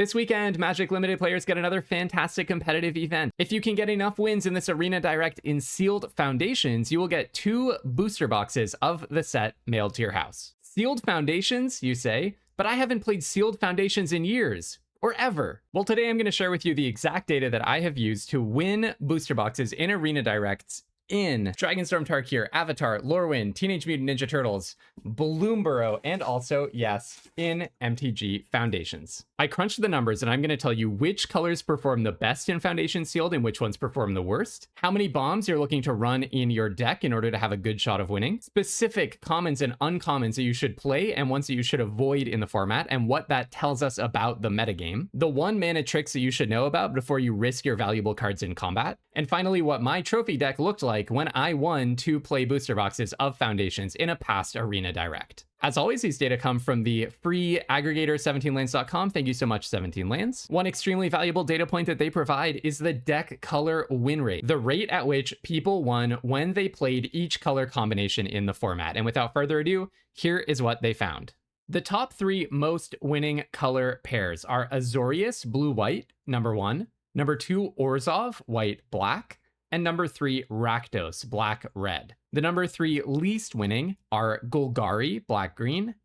This weekend, Magic Limited players get another fantastic competitive event. If you can get enough wins in this arenadirect in Sealed Foundations, you will get 2 booster boxes of the set mailed to your house. Sealed Foundations, you say, but I haven't played Sealed Foundations in years. Or ever. Well, today I'm going to share with you the exact data that I have used to win booster boxes in arenadirects in Dragonstorm Tarkir, Avatar, Lorwyn, Teenage Mutant Ninja Turtles, Bloomborough, and also, yes, in MtG Foundations. I crunched the numbers and I'm going to tell you which colors perform the best in Foundation Sealed and which ones perform the worst, how many bombs you're looking to run in your deck in order to have a good shot of winning, specific commons and uncommons that you should play and ones that you should avoid in the format, and what that tells us about the metagame, the 1-mana tricks that you should know about before you risk your valuable cards in combat, and finally what my trophy deck looked like when I won 2 play booster boxes of Foundations in a past arenadirect. As always, these data come from the free aggregator 17lands.com. Thank you so much, 17lands. One extremely valuable data point that they provide is the deck color win rate, the rate at which people won when they played each color combination in the format. And without further ado, here is what they found. The top 3 most winning color pairs are Azorius blue-white, number 1, number 2 Orzhov white-black, and number 3 Rakdos black-red. The number 3 least winning are Golgari, black-green,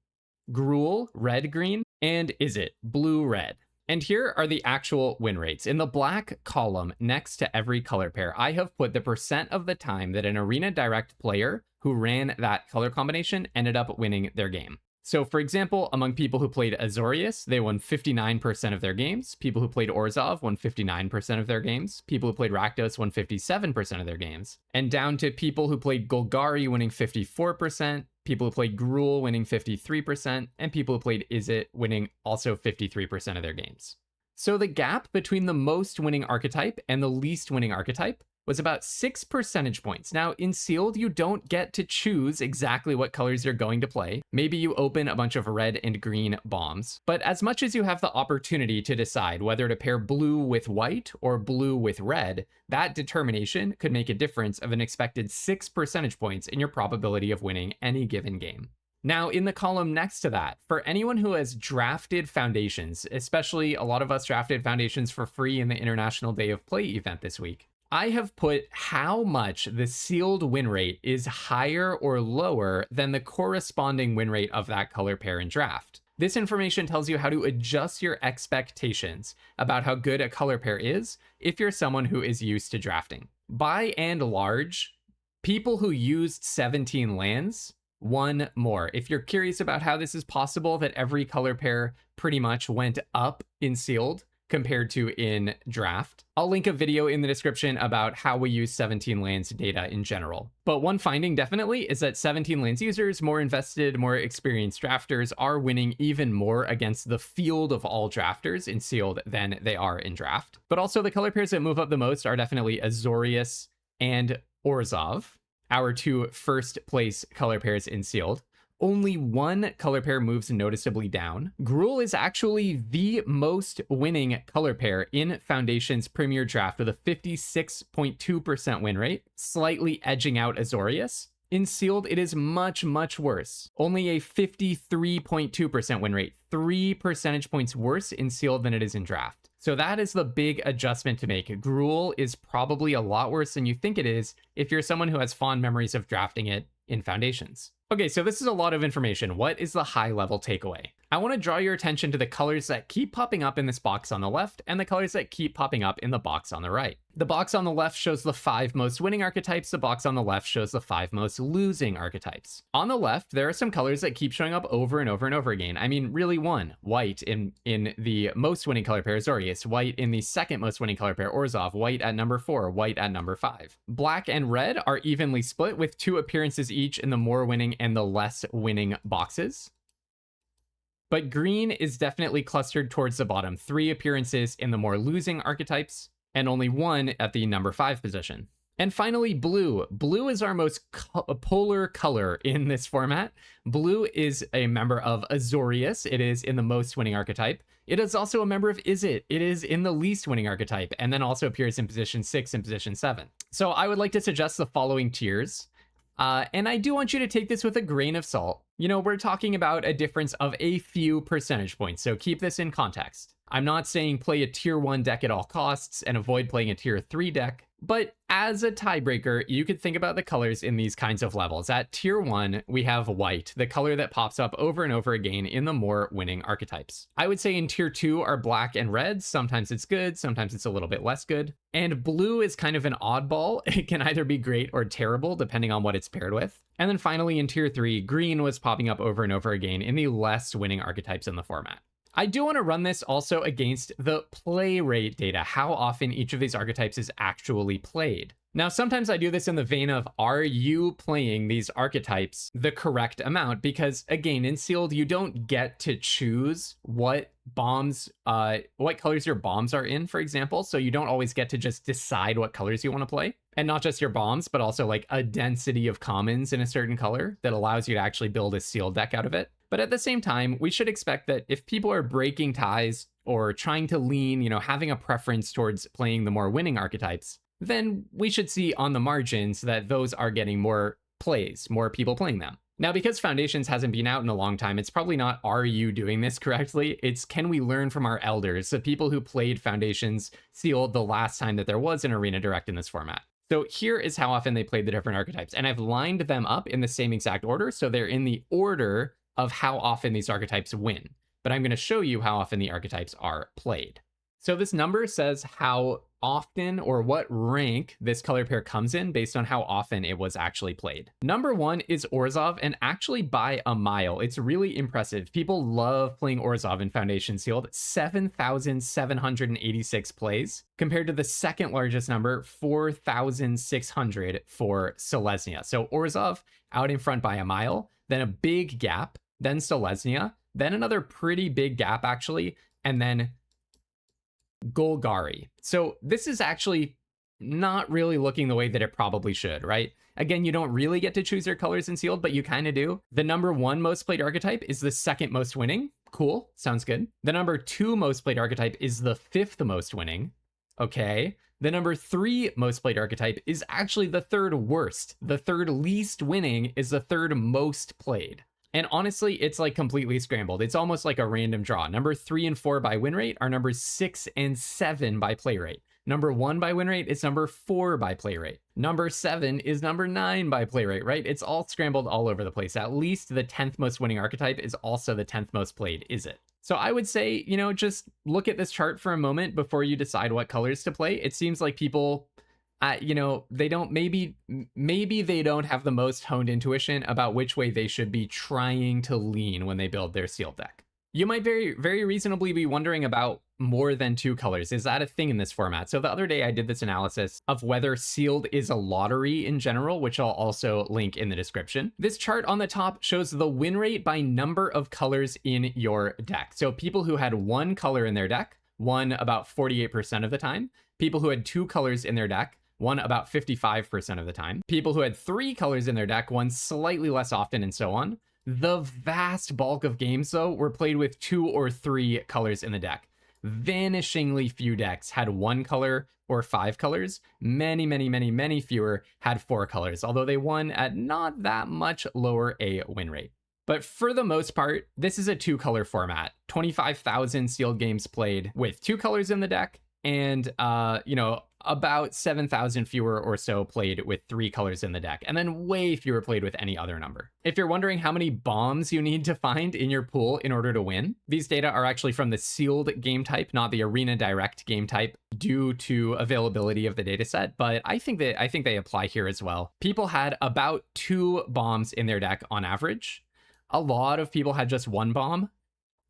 Gruul, red-green, and Izzet, blue-red. And here are the actual win rates. In the black column next to every color pair, I have put the percent of the time that an arenadirect player who ran that color combination ended up winning their game. So for example, among people who played Azorius, they won 59% of their games. People who played Orzhov won 59% of their games. People who played Rakdos won 57% of their games. And down to people who played Golgari winning 54%, people who played Gruul winning 53%, and people who played Izzet winning also 53% of their games. So the gap between the most winning archetype and the least winning archetype was about 6 percentage points. Now, in Sealed, you don't get to choose exactly what colors you're going to play. Maybe you open a bunch of red and green bombs. But as much as you have the opportunity to decide whether to pair blue with white or blue with red, that determination could make a difference of an expected 6 percentage points in your probability of winning any given game. Now, in the column next to that, for anyone who has drafted Foundations, especially a lot of us drafted Foundations for free in the International Day of Play event this week, I have put how much the sealed win rate is higher or lower than the corresponding win rate of that color pair in draft. This information tells you how to adjust your expectations about how good a color pair is if you're someone who is used to drafting. By and large, people who used 17 lands won more. If you're curious about how this is possible, that every color pair pretty much went up in Sealed compared to in draft, I'll link a video in the description about how we use 17 lands data in general. But one finding definitely is that 17 lands users, more invested, more experienced drafters, are winning even more against the field of all drafters in Sealed than they are in draft. But also the color pairs that move up the most are definitely Azorius and Orzhov, our 2 first place color pairs in Sealed. Only 1 color pair moves noticeably down. Gruul is actually the most winning color pair in Foundation's Premier Draft with a 56.2% win rate, slightly edging out Azorius. In Sealed, it is much, much worse. Only a 53.2% win rate, 3 percentage points worse in Sealed than it is in Draft. So that is the big adjustment to make. Gruul is probably a lot worse than you think it is if you're someone who has fond memories of drafting it in Foundations. Okay, so this is a lot of information. What is the high-level takeaway? I want to draw your attention to the colors that keep popping up in this box on the left and the colors that keep popping up in the box on the right. The box on the left shows the 5 most winning archetypes. The box on the left shows the 5 most losing archetypes. On the left, there are some colors that keep showing up over and over and over again. I mean, really one. White in the most winning color pair, Azorius. White in the second most winning color pair, Orzhov. White at number 4. White at number 5. Black and red are evenly split with 2 appearances each in the more winning and the less winning boxes. But green is definitely clustered towards the bottom. 3 appearances in the more losing archetypes, and only 1 at the number 5 position. And finally, blue. Blue is our most polar color in this format. Blue is a member of Azorius. It is in the most winning archetype. It is also a member of Izzet. It is in the least winning archetype, and then also appears in position 6 and position 7. So I would like to suggest the following tiers. And I do want you to take this with a grain of salt. You know, we're talking about a difference of a few percentage points, so keep this in context. I'm not saying play a tier 1 deck at all costs and avoid playing a tier 3 deck, but as a tiebreaker, you could think about the colors in these kinds of levels. At tier 1, we have white, the color that pops up over and over again in the more winning archetypes. I would say in tier 2 are black and red. Sometimes it's good, sometimes it's a little bit less good. And blue is kind of an oddball. It can either be great or terrible, depending on what it's paired with. And then finally in tier 3, green was popping up over and over again in the less winning archetypes in the format. I do want to run this also against the play rate data, how often each of these archetypes is actually played. Now, sometimes I do this in the vein of, are you playing these archetypes the correct amount? Because again, in sealed, you don't get to choose what bombs, what colors your bombs are in, for example. So you don't always get to just decide what colors you want to play. And not just your bombs, but also like a density of commons in a certain color that allows you to actually build a sealed deck out of it. But at the same time, we should expect that if people are breaking ties or trying to lean, you know, having a preference towards playing the more winning archetypes, then we should see on the margins that those are getting more plays, more people playing them. Now, because Foundations hasn't been out in a long time, it's probably not, are you doing this correctly? It's, can we learn from our elders, the people who played Foundations sealed the last time that there was an arenadirect in this format. So here is how often they played the different archetypes. And I've lined them up in the same exact order. So they're in the order of how often these archetypes win. But I'm going to show you how often the archetypes are played. So this number says how often or what rank this color pair comes in based on how often it was actually played. Number 1 is Orzhov, and actually by a mile. It's really impressive. People love playing Orzhov in Foundation Sealed. 7,786 plays compared to the second largest number, 4,600 for Selesnya. So Orzhov out in front by a mile, then a big gap, then Selesnya, then another pretty big gap actually, and then Golgari. So this is actually not really looking the way that it probably should, right? Again, you don't really get to choose your colors in sealed, but you kind of do. The number 1 most played archetype is the second most winning. Cool, sounds good. The number 2 most played archetype is the 5th most winning. Okay. The number 3 most played archetype is actually the 3rd worst. The 3rd least winning is the 3rd most played. And honestly, it's like completely scrambled. It's almost like a random draw. Number 3 and 4 by win rate are numbers 6 and 7 by play rate. Number 1 by win rate is number 4 by play rate. Number 7 is number 9 by play rate, right? It's all scrambled all over the place. At least the 10th most winning archetype is also the 10th most played, is it? So I would say, you know, just look at this chart for a moment before you decide what colors to play. It seems like people, you know, they don't, maybe they don't have the most honed intuition about which way they should be trying to lean when they build their sealed deck. You might very reasonably be wondering about more than 2 colors. Is that a thing in this format? So the other day I did this analysis of whether sealed is a lottery in general, which I'll also link in the description. This chart on the top shows the win rate by number of colors in your deck. So people who had 1 color in their deck won about 48% of the time. People who had 2 colors in their deck won about 55% of the time. People who had 3 colors in their deck won slightly less often, and so on. The vast bulk of games, though, were played with 2 or 3 colors in the deck. Vanishingly few decks had 1 color or 5 colors. Many fewer had 4 colors, although they won at not that much lower a win rate. But for the most part, this is a 2-color format. 25,000 sealed games played with 2 colors in the deck, and you know, about 7,000 fewer or so played with 3 colors in the deck, and then way fewer played with any other number. If you're wondering how many bombs you need to find in your pool in order to win, these data are actually from the sealed game type, not the arenadirect game type, due to availability of the dataset, but I think they apply here as well. People had about 2 bombs in their deck on average. A lot of people had just 1 bomb.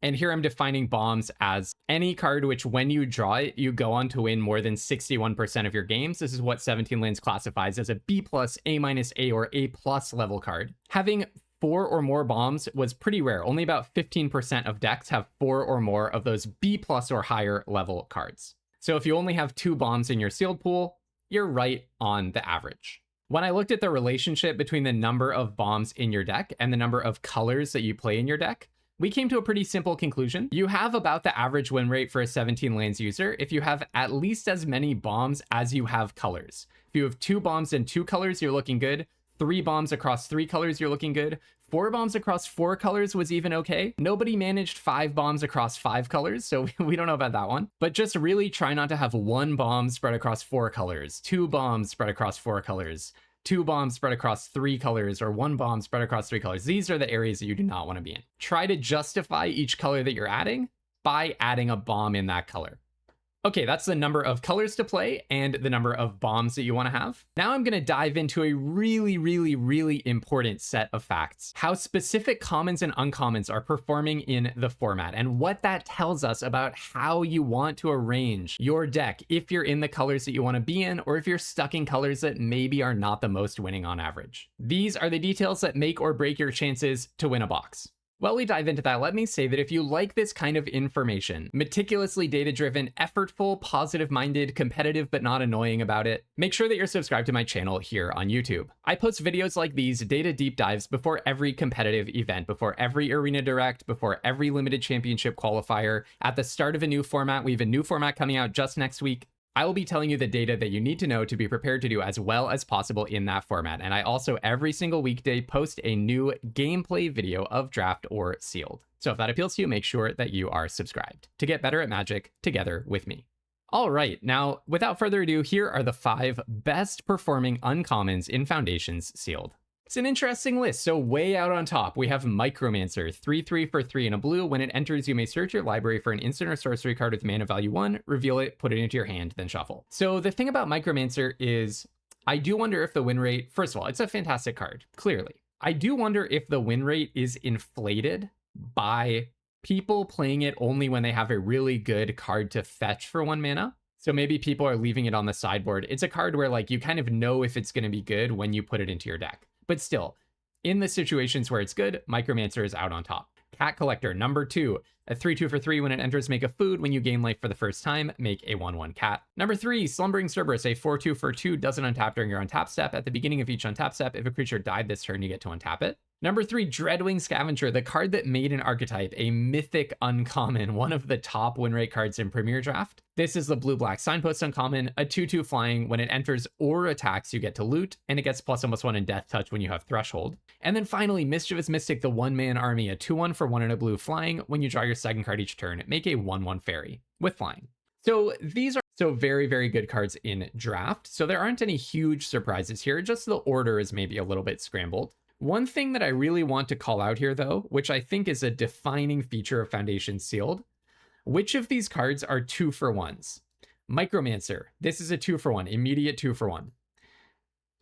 And here I'm defining bombs as any card which, when you draw it, you go on to win more than 61% of your games. This is what 17 Lands classifies as a B+, A-, or A+ level card. Having 4 or more bombs was pretty rare. Only about 15% of decks have 4 or more of those B+ or higher level cards. So if you only have 2 bombs in your sealed pool, you're right on the average. When I looked at the relationship between the number of bombs in your deck and the number of colors that you play in your deck, we came to a pretty simple conclusion. You have about the average win rate for a 17 lands user if you have at least as many bombs as you have colors. If you have 2 bombs and 2 colors, you're looking good. 3 bombs across 3 colors, you're looking good. 4 bombs across 4 colors was even okay. Nobody managed 5 bombs across 5 colors, so we don't know about that one. But just really try not to have 1 bomb spread across 4 colors, 2 bombs spread across 4 colors, 2 bombs spread across 3 colors, or 1 bomb spread across 3 colors. These are the areas that you do not want to be in. Try to justify each color that you're adding by adding a bomb in that color. Okay, that's the number of colors to play and the number of bombs that you want to have. Now I'm going to dive into a really important set of facts. How specific commons and uncommons are performing in the format, and what that tells us about how you want to arrange your deck if you're in the colors that you want to be in, or if you're stuck in colors that maybe are not the most winning on average. These are the details that make or break your chances to win a box. While we dive into that, let me say that if you like this kind of information, meticulously data-driven, effortful, positive-minded, competitive but not annoying about it, make sure that you're subscribed to my channel here on YouTube. I post videos like these, data deep dives, before every competitive event, before every Arena Direct, before every limited championship qualifier. At the start of a new format, we have a new format coming out just next week. I will be telling you the data that you need to know to be prepared to do as well as possible in that format. And I also, every single weekday, post a new gameplay video of draft or sealed. So if that appeals to you, make sure that you are subscribed to get better at Magic together with me. All right, now, without further ado, here are the 5 best performing uncommons in Foundations sealed. It's an interesting list. So way out on top, we have Micromancer, 3/3 for 3 in a blue. When it enters, you may search your library for an instant or sorcery card with mana value 1, reveal it, put it into your hand, then shuffle. So the thing about Micromancer is, I do wonder if the win rate, first of all, it's a fantastic card, clearly. I do wonder if the win rate is inflated by people playing it only when they have a really good card to fetch for 1 mana. So maybe people are leaving it on the sideboard. It's a card where like you kind of know if it's going to be good when you put it into your deck. But still, in the situations where it's good, Micromancer is out on top. Cat Collector, number 2. A 3/2 for 3, when it enters, make a food. When you gain life for the first time, make a 1/1 cat. Number 3, Slumbering Cerberus, a 4/2 for 2, doesn't untap during your untap step. At the beginning of each untap step, if a creature died this turn, you get to untap it. Number 3, Dreadwing Scavenger, the card that made an archetype, a mythic uncommon, one of the top win rate cards in Premier Draft. This is the blue-black signpost uncommon, a 2/2 flying. When it enters or attacks, you get to loot, and it gets +1/+1 in death touch when you have threshold. And then finally, Mischievous Mystic, the 1-man army, a 2/1 for 1 and a blue flying. When you draw your second card each turn, make a 1/1 fairy with flying. So these are very good cards in draft. So there aren't any huge surprises here, just the order is maybe a little bit scrambled. One thing that I really want to call out here, though, which I think is a defining feature of Foundations Sealed, which of these cards are 2 for 1s? Micromancer, this is a 2 for 1, immediate 2 for 1.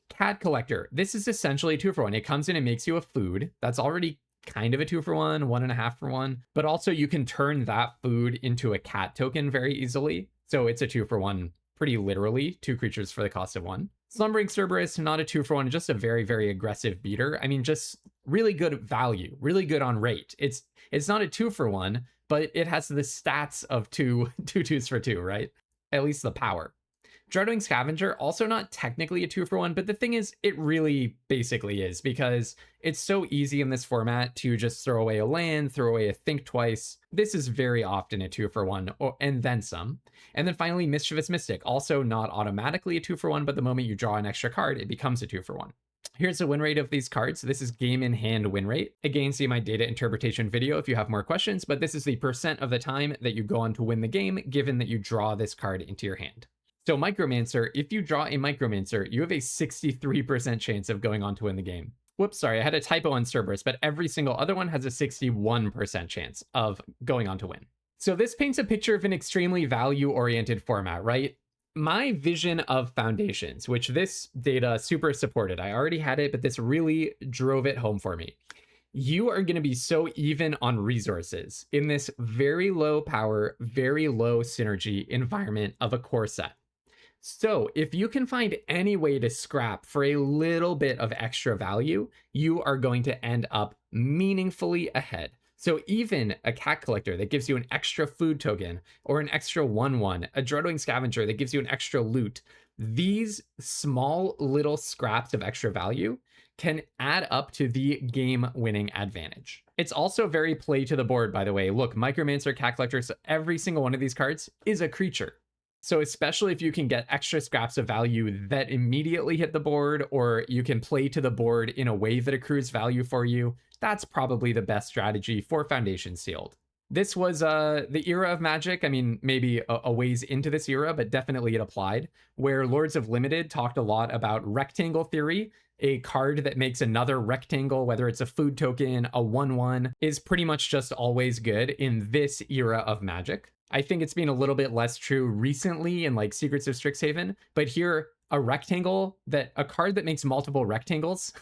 Cat Collector, this is essentially a 2 for 1. It comes in and makes you a food. That's already kind of a 2 for 1, 1.5 for 1, but also you can turn that food into a cat token very easily. So it's a 2 for 1, pretty literally, 2 creatures for the cost of 1. Slumbering Cerberus, not a 2 for 1, just a very aggressive beater. I mean, just really good value, really good on rate. It's not a 2 for 1, but it has the stats of 2 2/2s for 2, right? At least the power. Dreadwing Scavenger, also not technically a 2 for 1, but the thing is, it really basically is, because it's so easy in this format to just throw away a land, throw away a think twice. This is very often a 2 for 1, and then some. And then finally, Mischievous Mystic, also not automatically a 2 for 1, but the moment you draw an extra card, it becomes a 2 for 1. Here's the win rate of these cards. This is game in hand win rate. Again, see my data interpretation video if you have more questions, but this is the % of the time that you go on to win the game, given that you draw this card into your hand. So Micromancer, if you draw a Micromancer, you have a 63% chance of going on to win the game. Whoops, sorry, I had a typo on Cerberus, but every single other one has a 61% chance of going on to win. So this paints a picture of an extremely value-oriented format, right? My vision of Foundations, which this data super supported, I already had it, but this really drove it home for me. You are going to be so even on resources in this very low power, very low synergy environment of a core set. So if you can find any way to scrap for a little bit of extra value, you are going to end up meaningfully ahead. So even a Cat Collector that gives you an extra food token, or an extra 1/1, a Dreadwing Scavenger that gives you an extra loot, these small little scraps of extra value can add up to the game winning advantage. It's also very play to the board, by the way. Look, Micromancer, Cat Collector, so every single one of these cards is a creature. So especially if you can get extra scraps of value that immediately hit the board, or you can play to the board in a way that accrues value for you, that's probably the best strategy for Foundation Sealed. This was the era of Magic. I mean, maybe a ways into this era, but definitely it applied, where Lords of Limited talked a lot about rectangle theory. A card that makes another rectangle, whether it's a food token, a 1/1, is pretty much just always good in this era of Magic. I think it's been a little bit less true recently in like Secrets of Strixhaven, but here a card that makes multiple rectangles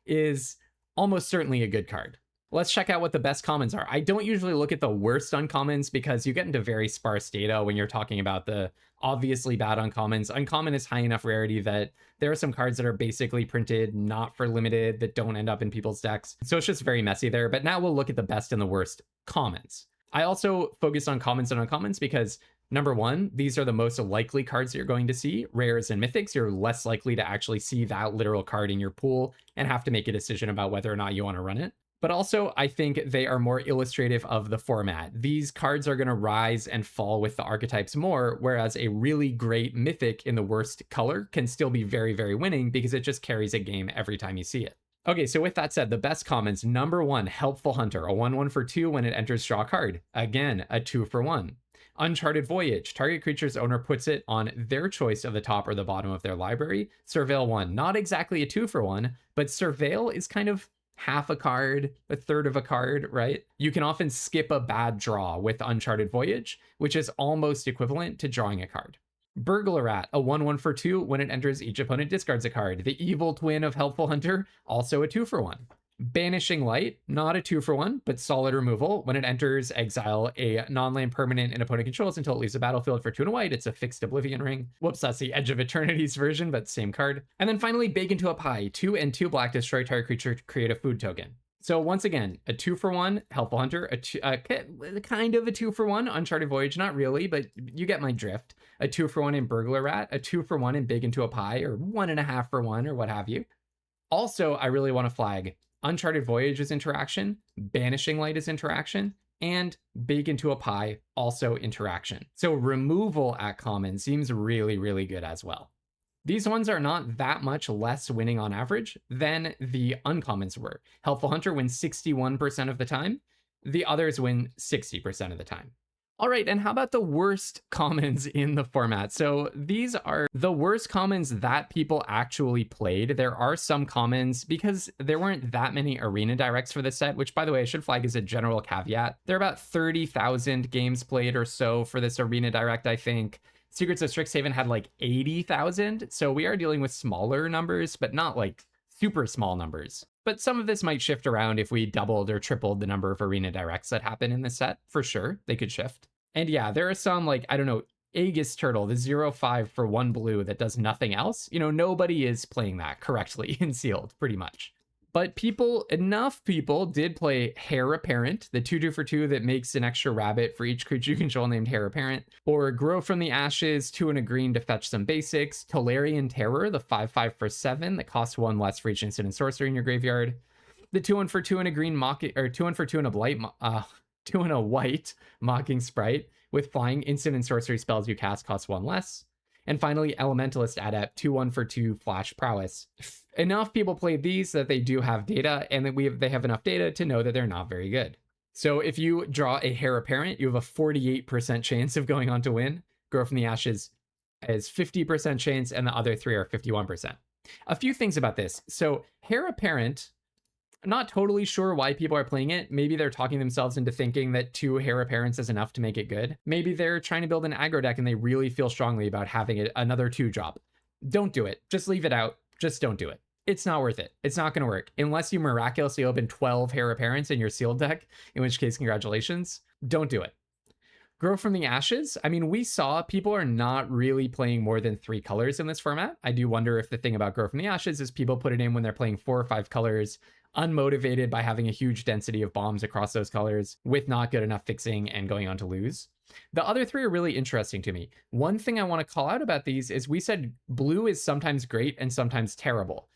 is almost certainly a good card. Let's check out what the best commons are. I don't usually look at the worst uncommons because you get into very sparse data when you're talking about the obviously bad uncommons. Uncommon is high enough rarity that there are some cards that are basically printed not for limited that don't end up in people's decks. So it's just very messy there. But now we'll look at the best and the worst commons. I also focus on commons and uncommons because number one, these are the most likely cards that you're going to see. Rares and mythics, you're less likely to actually see that literal card in your pool and have to make a decision about whether or not you want to run it. But also, I think they are more illustrative of the format. These cards are going to rise and fall with the archetypes more, whereas a really great mythic in the worst color can still be very, very winning because it just carries a game every time you see it. Okay, so with that said, the best commons, number one, Helpful Hunter, a 1/1 for 2 when it enters draw a card. Again, a 2 for 1. Uncharted Voyage, target creature's owner puts it on their choice of the top or the bottom of their library. Surveil 1, not exactly a 2 for 1, but Surveil is kind of half a card, a third of a card, right? You can often skip a bad draw with Uncharted Voyage, which is almost equivalent to drawing a card. Burglarat, a 1/1 for 2 when it enters each opponent discards a card. The evil twin of Helpful Hunter, also a 2 for 1. Banishing Light, not a 2 for 1, but solid removal. When it enters, exile a non-land permanent an opponent controls until it leaves the battlefield for 2 and a white. It's a fixed Oblivion Ring. Whoops, that's the Edge of Eternity's version, but same card. And then finally, Bake into a Pie, 2 and 2 black, destroy target creature to create a food token. So once again, a 2 for 1 Helpful Hunter, kind of a 2 for 1 Uncharted Voyage, not really, but you get my drift. A 2 for 1 in Burglar Rat, a 2 for 1 in Bake into a Pie, or 1.5 for 1, or what have you. Also, I really want to flag Uncharted Voyage is interaction, Banishing Light is interaction, and Bake into a Pie also interaction. So removal at common seems really, really good as well. These ones are not that much less winning on average than the uncommons were. Helpful Hunter wins 61% of the time. The others win 60% of the time. All right, and how about the worst commons in the format? So these are the worst commons that people actually played. There are some commons, because there weren't that many arena directs for the set, which by the way, I should flag as a general caveat. There are about 30,000 games played or so for this arena direct, I think. Secrets of Strixhaven had like 80,000. So we are dealing with smaller numbers, but not like super small numbers. But some of this might shift around if we doubled or tripled the number of arena directs that happen in the set. For sure, they could shift. And yeah, there are some like, I don't know, Aegis Turtle, the 0/5 for 1 blue that does nothing else. You know, nobody is playing that correctly in Sealed, pretty much. But enough people did play Heir Apparent, the 2/2 for 2 that makes an extra rabbit for each creature you control named Heir Apparent, or Grow from the Ashes, 2 and a green to fetch some basics, Tolarian Terror, the 5/5 for 7 that costs 1 less for each instant and sorcery in your graveyard, the 2/1 for 2 and a green or 2/1 for 2 and a blight, 2 and a white Mocking Sprite with flying instant and sorcery spells you cast cost 1 less. And finally, Elementalist Adept, 2/1 for 2 Flash Prowess. Enough people played these that they do have data, and that they have enough data to know that they're not very good. So if you draw a Heir Apparent, you have a 48% chance of going on to win. Grow from the Ashes is 50% chance, and the other 3 are 51%. A few things about this. So Heir Apparent, I'm not totally sure why people are playing it. Maybe they're talking themselves into thinking that 2 Heir Apparents is enough to make it good. Maybe they're trying to build an aggro deck and they really feel strongly about having another 2 drop. Don't do it. Just leave it out. Just don't do it. It's not worth it. It's not going to work. Unless you miraculously open 12 Heir Apparents in your sealed deck, in which case, congratulations. Don't do it. Grow from the Ashes. I mean, we saw people are not really playing more than 3 colors in this format. I do wonder if the thing about Grow from the Ashes is people put it in when they're playing 4 or 5 colors, unmotivated by having a huge density of bombs across those colors with not good enough fixing and going on to lose. The other 3 are really interesting to me. One thing I want to call out about these is we said blue is sometimes great and sometimes terrible.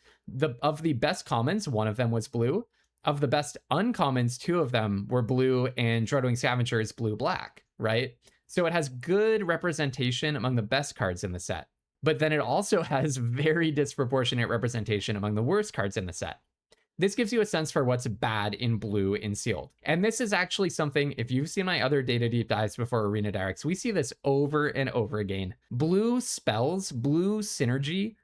Of the best commons, one of them was blue. Of the best uncommons, 2 of them were blue, and Dredwing Scavenger is blue-black, right? So it has good representation among the best cards in the set, but then it also has very disproportionate representation among the worst cards in the set. This gives you a sense for what's bad in blue in sealed. And this is actually something, if you've seen my other data deep dives before Arena Directs, we see this over and over again. Blue spells, blue synergy,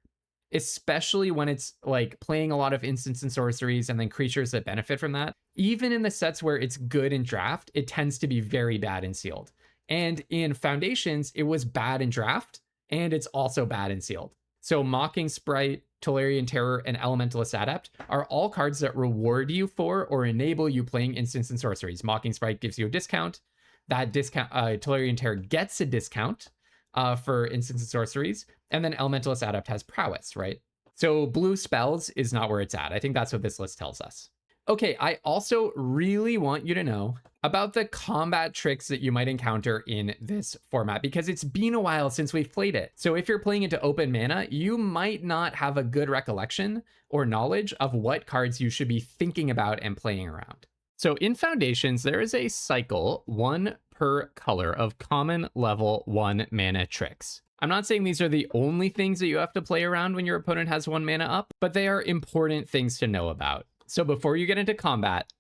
especially when it's like playing a lot of instants and sorceries and then creatures that benefit from that. Even in the sets where it's good in draft, it tends to be very bad in sealed. And in Foundations, it was bad in draft, and it's also bad in sealed. So Mocking Sprite, Tolarian Terror, and Elementalist Adept are all cards that reward you for or enable you playing instants and sorceries. Mocking Sprite gives you a discount. That discount, Tolarian Terror gets a discount for instants and sorceries. And then Elementalist Adept has prowess, right? So blue spells is not where it's at. I think that's what this list tells us. Okay, I also really want you to know about the combat tricks that you might encounter in this format, because it's been a while since we've played it. So if you're playing into open mana, you might not have a good recollection or knowledge of what cards you should be thinking about and playing around. So in Foundations, there is a cycle, 1 per color, of common level 1 mana tricks. I'm not saying these are the only things that you have to play around when your opponent has 1 mana up, but they are important things to know about. So before you get into combat,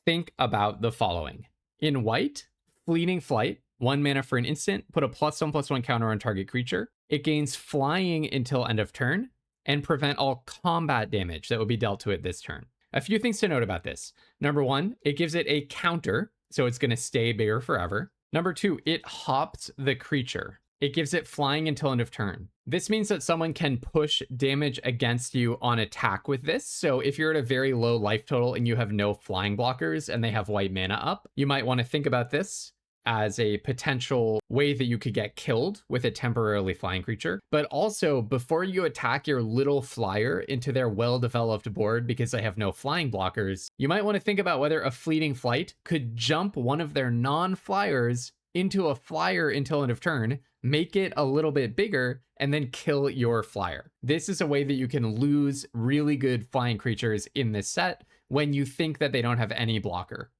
think about the following. In white, Fleeting Flight, 1 mana for an instant, put a +1/+1 counter on target creature. It gains flying until end of turn, and prevent all combat damage that would be dealt to it this turn. A few things to note about this. Number 1, it gives it a counter, so it's going to stay bigger forever. Number 2, it hops the creature. It gives it flying until end of turn. This means that someone can push damage against you on attack with this. So if you're at a very low life total and you have no flying blockers and they have white mana up, you might want to think about this as a potential way that you could get killed with a temporarily flying creature. But also, before you attack your little flyer into their well-developed board because they have no flying blockers, you might want to think about whether a Fleeting Flight could jump one of their non-flyers into a flyer until end of turn, make it a little bit bigger, and then kill your flyer. This is a way that you can lose really good flying creatures in this set when you think that they don't have any blocker.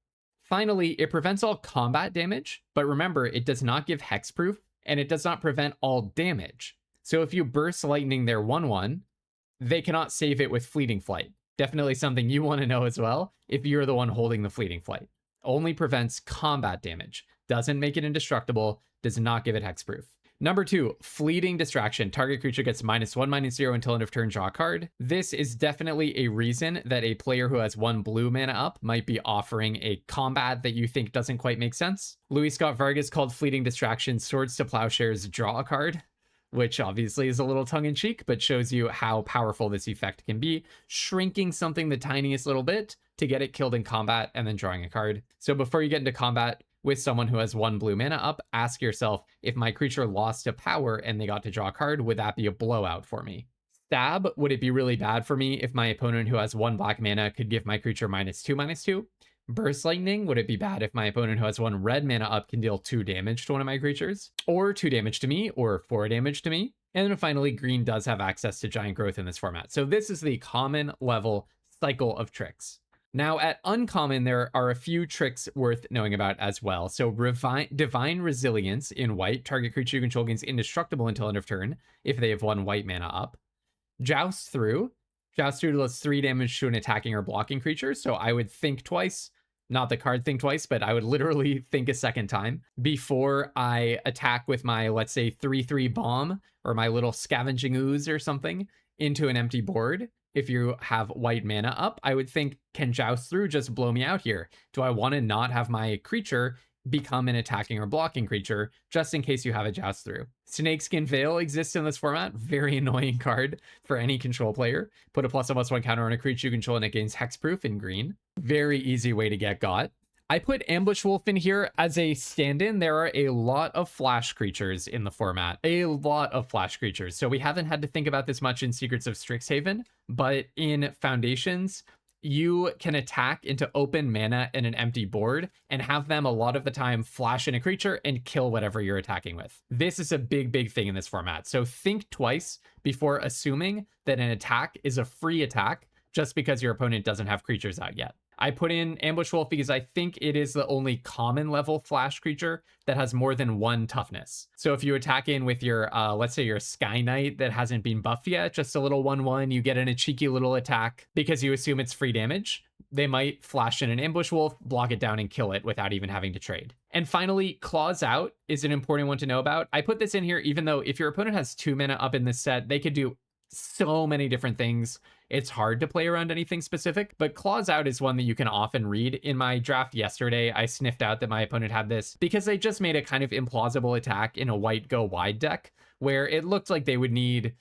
Finally, it prevents all combat damage, but remember, it does not give hexproof, and it does not prevent all damage. So if you burst lightning their 1/1, they cannot save it with Fleeting Flight. Definitely something you want to know as well if you're the one holding the Fleeting Flight. Only prevents combat damage, doesn't make it indestructible, does not give it hexproof. Number 2, Fleeting Distraction. Target creature gets -1/-0 until end of turn, draw a card. This is definitely a reason that a player who has 1 blue mana up might be offering a combat that you think doesn't quite make sense. Louis Scott Vargas called Fleeting Distraction Swords to Plowshares, draw a card, which obviously is a little tongue-in-cheek, but shows you how powerful this effect can be, shrinking something the tiniest little bit to get it killed in combat and then drawing a card. So before you get into combat with someone who has 1 blue mana up, ask yourself, if my creature lost to power and they got to draw a card, would that be a blowout for me? Stab, would it be really bad for me if my opponent who has 1 black mana could give my creature -2/-2? Burst Lightning, would it be bad if my opponent who has 1 red mana up can deal 2 damage to one of my creatures? Or 2 damage to me, or 4 damage to me? And then finally, green does have access to Giant Growth in this format. So this is the common level cycle of tricks. Now at uncommon, there are a few tricks worth knowing about as well. So Divine Resilience in white, target creature you control gains indestructible until end of turn if they have 1 white mana up. Joust Through does 3 damage to an attacking or blocking creature, so I would think twice, not the card think twice, but I would literally think a second time before I attack with my, let's say, 3/3 bomb or my little Scavenging Ooze or something into an empty board. If you have white mana up, I would think, can Joust Through just blow me out here? Do I want to not have my creature become an attacking or blocking creature, just in case you have a Joust Through? Snakeskin Veil exists in this format. Very annoying card for any control player. Put a +1/+1 counter on a creature you control and it gains hexproof in green. Very easy way to get got. I put Ambush Wolf in here as a stand-in. There are a lot of flash creatures in the format. A lot of flash creatures. So we haven't had to think about this much in Secrets of Strixhaven, but in Foundations, you can attack into open mana and an empty board and have them a lot of the time flash in a creature and kill whatever you're attacking with. This is a big thing in this format. So think twice before assuming that an attack is a free attack just because your opponent doesn't have creatures out yet. I put in Ambush Wolf because I think it is the only common level flash creature that has more than 1 toughness. So if you attack in with your, let's say your Sky Knight that hasn't been buffed yet, just a little 1/1, you get in a cheeky little attack because you assume it's free damage. They might flash in an Ambush Wolf, block it down, and kill it without even having to trade. And finally, Claws Out is an important one to know about. I put this in here even though if your opponent has 2 mana up in this set, they could do so many different things. It's hard to play around anything specific, but Claws Out is one that you can often read. In my draft yesterday, I sniffed out that my opponent had this because they just made a kind of implausible attack in a white go wide deck where it looked like they would need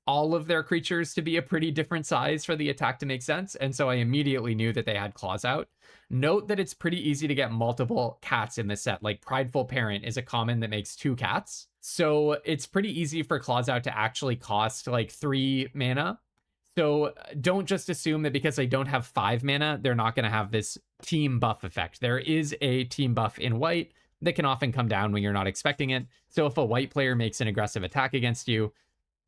all of their creatures to be a pretty different size for the attack to make sense. And so I immediately knew that they had Claws Out. Note that it's pretty easy to get multiple cats in this set. Like Prideful Parent is a common that makes 2 cats. So it's pretty easy for Claws Out to actually cost like 3 mana. So don't just assume that because they don't have 5 mana, they're not going to have this team buff effect. There is a team buff in white that can often come down when you're not expecting it. So if a white player makes an aggressive attack against you,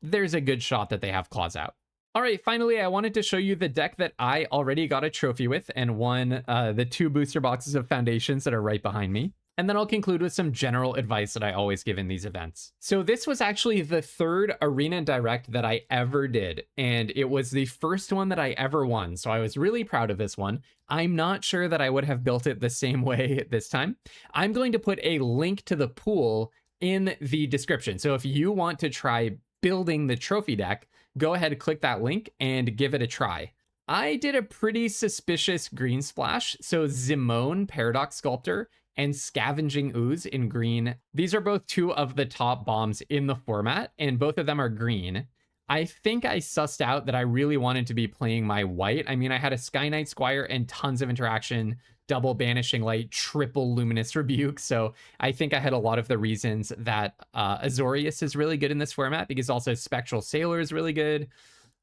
there's a good shot that they have Claws Out. All right, finally, I wanted to show you the deck that I already got a trophy with and won the 2 booster boxes of Foundations that are right behind me. And then I'll conclude with some general advice that I always give in these events. So this was actually the 3rd Arena Direct that I ever did, and it was the first one that I ever won. So I was really proud of this one. I'm not sure that I would have built it the same way this time. I'm going to put a link to the pool in the description. So if you want to try building the trophy deck, go ahead and click that link and give it a try. I did a pretty suspicious green splash. So Zimone, Paradox Sculptor, and Scavenging Ooze in green. These are both 2 of the top bombs in the format, and both of them are green. I think I sussed out that I really wanted to be playing my white. I mean, I had a Sky Knight Squire and tons of interaction, double Banishing Light, triple Luminous Rebuke. So I think I had a lot of the reasons that Azorius is really good in this format, because also Spectral Sailor is really good.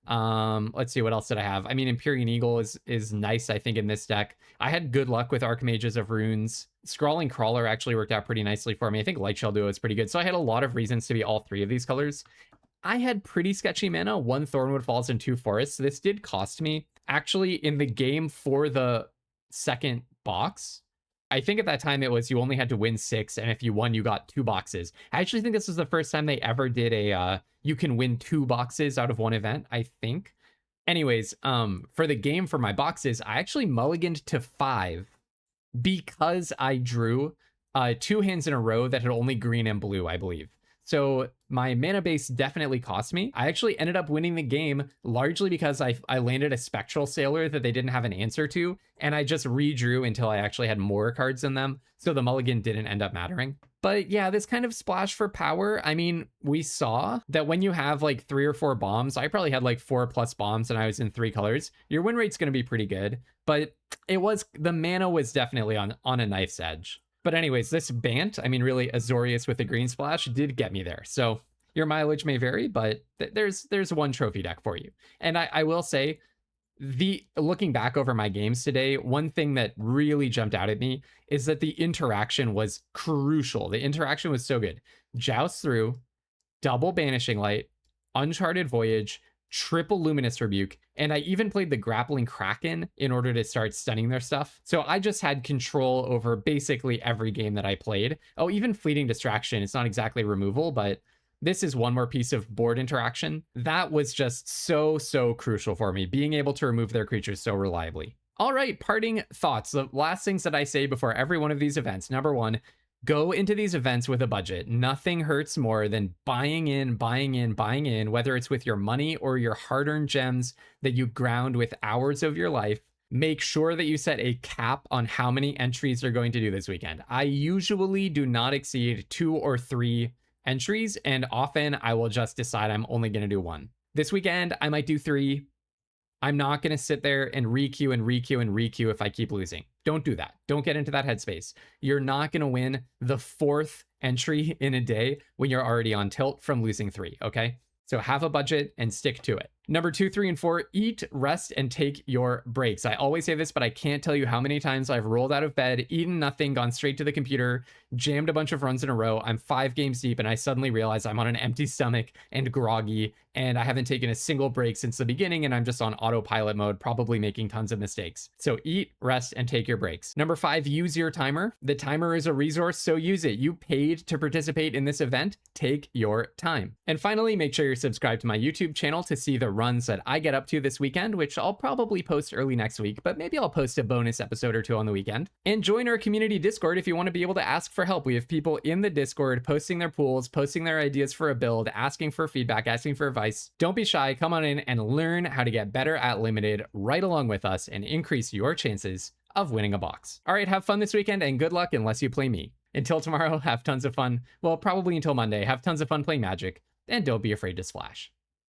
Let's see, what else did I have? I mean, Empyrean Eagle is nice, I think, in this deck. I had good luck with Archmages of Runes. Scrawling Crawler actually worked out pretty nicely for me. I think Lightshell Duo is pretty good. So I had a lot of reasons to be all 3 of these colors. I had pretty sketchy mana, 1 Thornwood Falls and 2 Forests. So this did cost me. Actually, in the game for the second box, I think at that time it was you only had to win 6, and if you won, you got 2 boxes. I actually think this was the first time they ever did a you can win 2 boxes out of 1 event, I think. Anyways, for the game for my boxes, I actually mulliganed to 5 because I drew 2 hands in a row that had only green and blue, I believe. So my mana base definitely cost me. I actually ended up winning the game largely because I landed a Spectral Sailor that they didn't have an answer to, and I just redrew until I actually had more cards than them, so the mulligan didn't end up mattering. But yeah, this kind of splash for power, I mean, we saw that when you have like 3 or 4 bombs, I probably had like 4+ bombs and I was in 3 colors, your win rate's going to be pretty good, but the mana was definitely on a knife's edge. But anyways, this Bant, I mean, really Azorius with a green splash did get me there. So your mileage may vary, but there's 1 trophy deck for you. And I will say, looking back over my games today, one thing that really jumped out at me is that the interaction was crucial. The interaction was so good. Joust Through, double Banishing Light, Uncharted Voyage, triple Luminous Rebuke, and I even played the Grappling Kraken in order to start stunning their stuff. So I just had control over basically every game that I played. Oh, even Fleeting Distraction. It's not exactly removal, but this is 1 more piece of board interaction. That was just so crucial for me, being able to remove their creatures so reliably. All right, parting thoughts. The last things that I say before every one of these events. Number 1, go into these events with a budget. Nothing hurts more than buying in, whether it's with your money or your hard-earned gems that you ground with hours of your life. Make sure that you set a cap on how many entries you're going to do this weekend. I usually do not exceed 2 or 3 entries, and often I will just decide I'm only going to do 1. This weekend, I might do 3. I'm not going to sit there and re-queue if I keep losing. Don't do that. Don't get into that headspace. You're not going to win the 4th entry in a day when you're already on tilt from losing 3, okay? So have a budget and stick to it. Number 2, 3, and 4, eat, rest, and take your breaks. I always say this, but I can't tell you how many times I've rolled out of bed, eaten nothing, gone straight to the computer, jammed a bunch of runs in a row. I'm 5 games deep, and I suddenly realize I'm on an empty stomach and groggy, and I haven't taken a single break since the beginning, and I'm just on autopilot mode, probably making tons of mistakes. So eat, rest, and take your breaks. Number 5, use your timer. The timer is a resource, so use it. You paid to participate in this event. Take your time. And finally, make sure you're subscribed to my YouTube channel to see the runs that I get up to this weekend, which I'll probably post early next week, but maybe I'll post a bonus episode or 2 on the weekend. And join our community Discord if you want to be able to ask for help. We have people in the Discord posting their pools, posting their ideas for a build, asking for feedback, asking for advice. Don't be shy, come on in and learn how to get better at limited right along with us and increase your chances of winning a box. All right, have fun this weekend and good luck unless you play me. Until tomorrow, have tons of fun. Well, probably until Monday, have tons of fun playing Magic, and don't be afraid to splash.